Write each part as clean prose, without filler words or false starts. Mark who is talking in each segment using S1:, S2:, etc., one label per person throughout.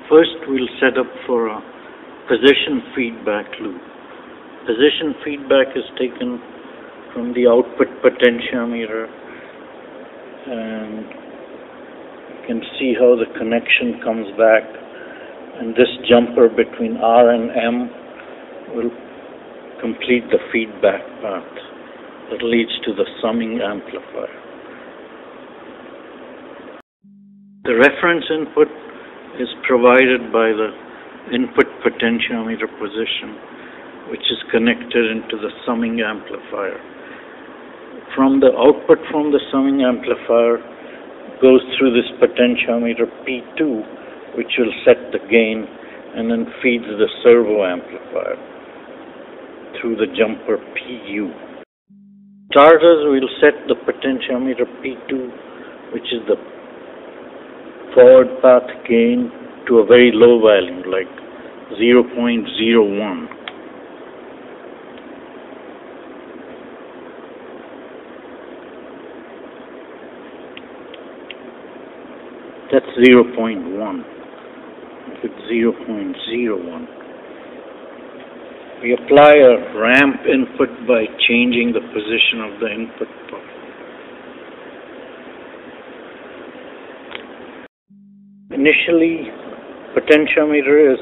S1: First, we'll set up for a position feedback loop. Position feedback is taken from the output potentiometer, and you can see how the connection comes back, and this jumper between R and M will complete the feedback path that leads to the summing amplifier. The reference input is provided by the input potentiometer position, which is connected into the summing amplifier. From the output from the summing amplifier goes through this potentiometer P2, which will set the gain, and then feeds the servo amplifier through the jumper PU. Starters, we'll set the potentiometer P2, which is the forward path gain, to a very low value, like 0.01. That's 0.1. It's 0.01. We apply a ramp input by changing the position of the input port. Initially, potentiometer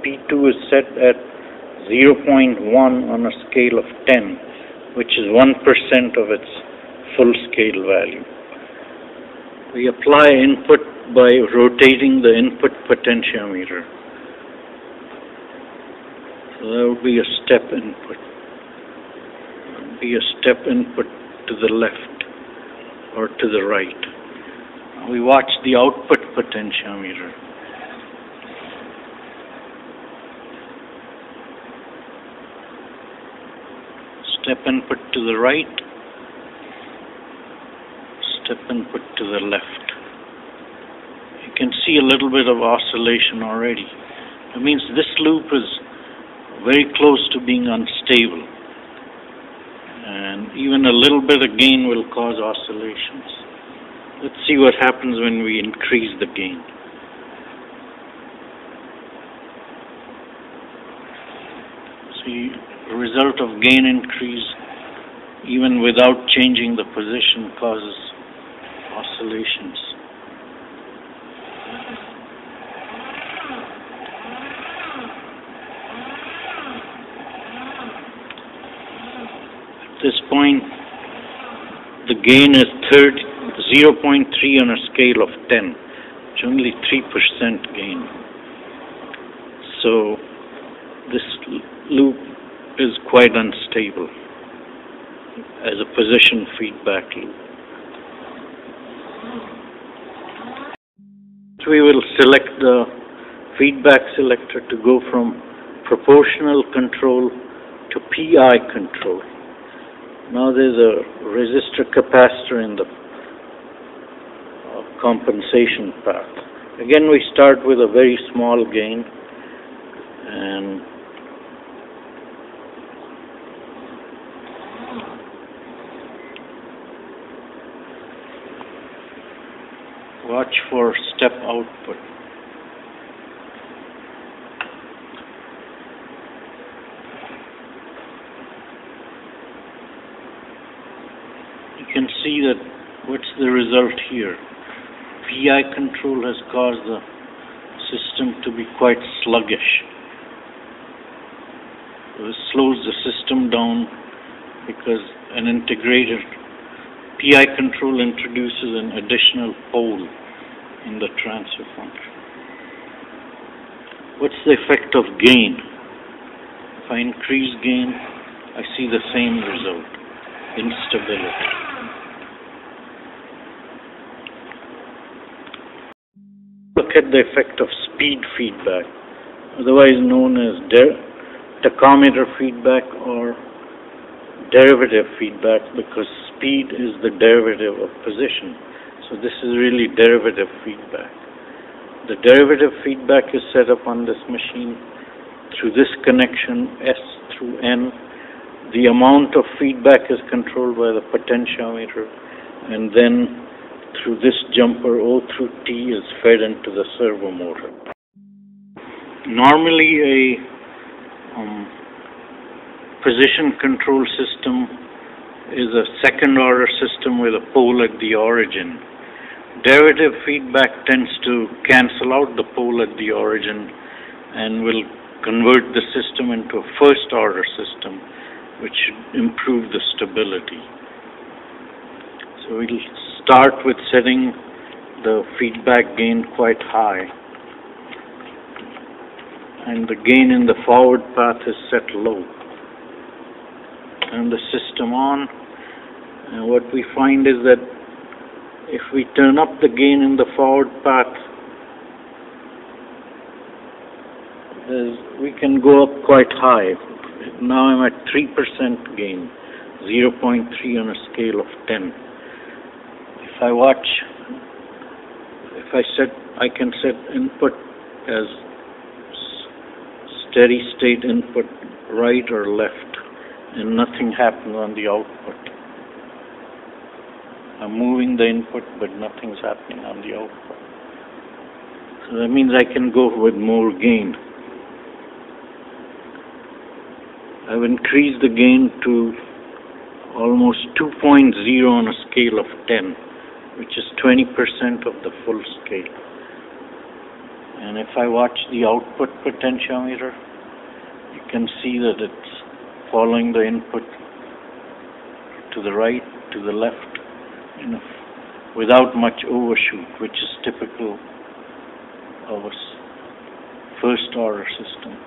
S1: P2 is set at 0.1 on a scale of 10, which is 1% of its full scale value. We apply input by rotating the input potentiometer. So that would be a step input. It would be a step input to the left or to the right. We watch the output potentiometer. Step input to the right, step input to the left. You can see a little bit of oscillation already. That means this loop is very close to being unstable, and even a little bit of gain will cause oscillations. Let's see what happens when we increase the gain. See, the result of gain increase, even without changing the position, causes oscillations. At this point, the gain is 0.3 on a scale of 10, which is only 3% gain. So this loop is quite unstable as a position feedback loop. So we will select the feedback selector to go from proportional control to PI control. Now there's a resistor capacitor in the compensation path. Again, we start with a very small gain, and watch for step output. You can see that what's the result here. PI control has caused the system to be quite sluggish. This slows the system down because an integrated PI control introduces an additional pole in the transfer function. What's the effect of gain? If I increase gain, I see the same result, instability. Look at the effect of speed feedback, otherwise known as tachometer feedback or derivative feedback, because speed is the derivative of position. So this is really derivative feedback. The derivative feedback is set up on this machine through this connection S through N. The amount of feedback is controlled by the potentiometer, and then through this jumper O through T is fed into the servo motor. Normally a position control system is a second order system with a pole at the origin. Derivative feedback tends to cancel out the pole at the origin and will convert the system into a first order system, which should improve the stability. So we'll start with setting the feedback gain quite high, and the gain in the forward path is set low. Turn the system on, and what we find is that if we turn up the gain in the forward path, we can go up quite high. Now I'm at 3% gain, 0.3 on a scale of 10. If I watch, I can set input as steady state input, right or left, and nothing happens on the output. I'm moving the input, but nothing's happening on the output. So that means I can go with more gain. I've increased the gain to almost 2.0 on a scale of 10, which is 20% of the full scale. And if I watch the output potentiometer, you can see that it's following the input to the right, to the left, without much overshoot, which is typical of a first order system.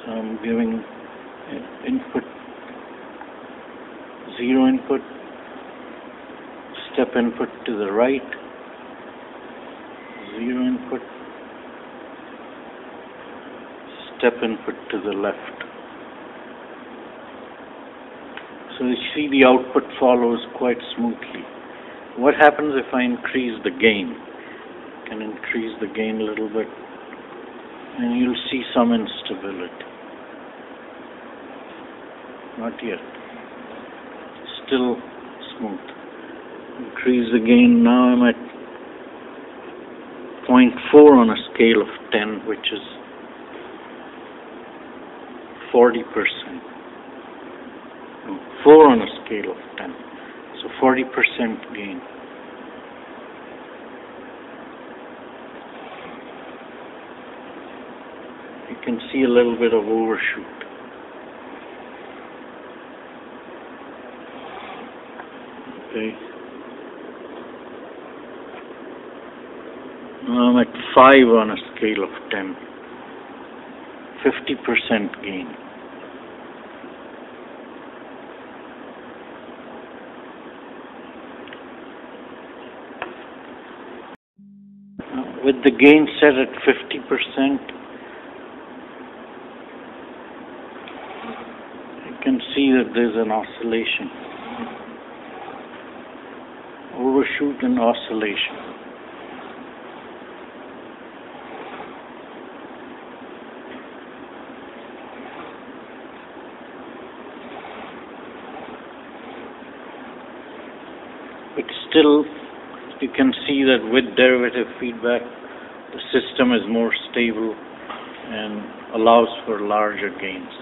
S1: So I'm giving input, zero input, step input to the right, zero input, step input to the left. So you see the output follows quite smoothly. What happens if I increase the gain? I can increase the gain a little bit, and you'll see some instability. Not yet. Still smooth. Increase the gain. Now I'm at 0.4 on a scale of 10, which is 40%. No, 4 on a scale of 10. So 40% gain. You can see a little bit of overshoot. Okay. Now I'm at 5 on a scale of 10. 50% gain. With the gain set at 50%, you can see that there's an oscillation. Overshoot and oscillation. But still, you can see that with derivative feedback, the system is more stable and allows for larger gains.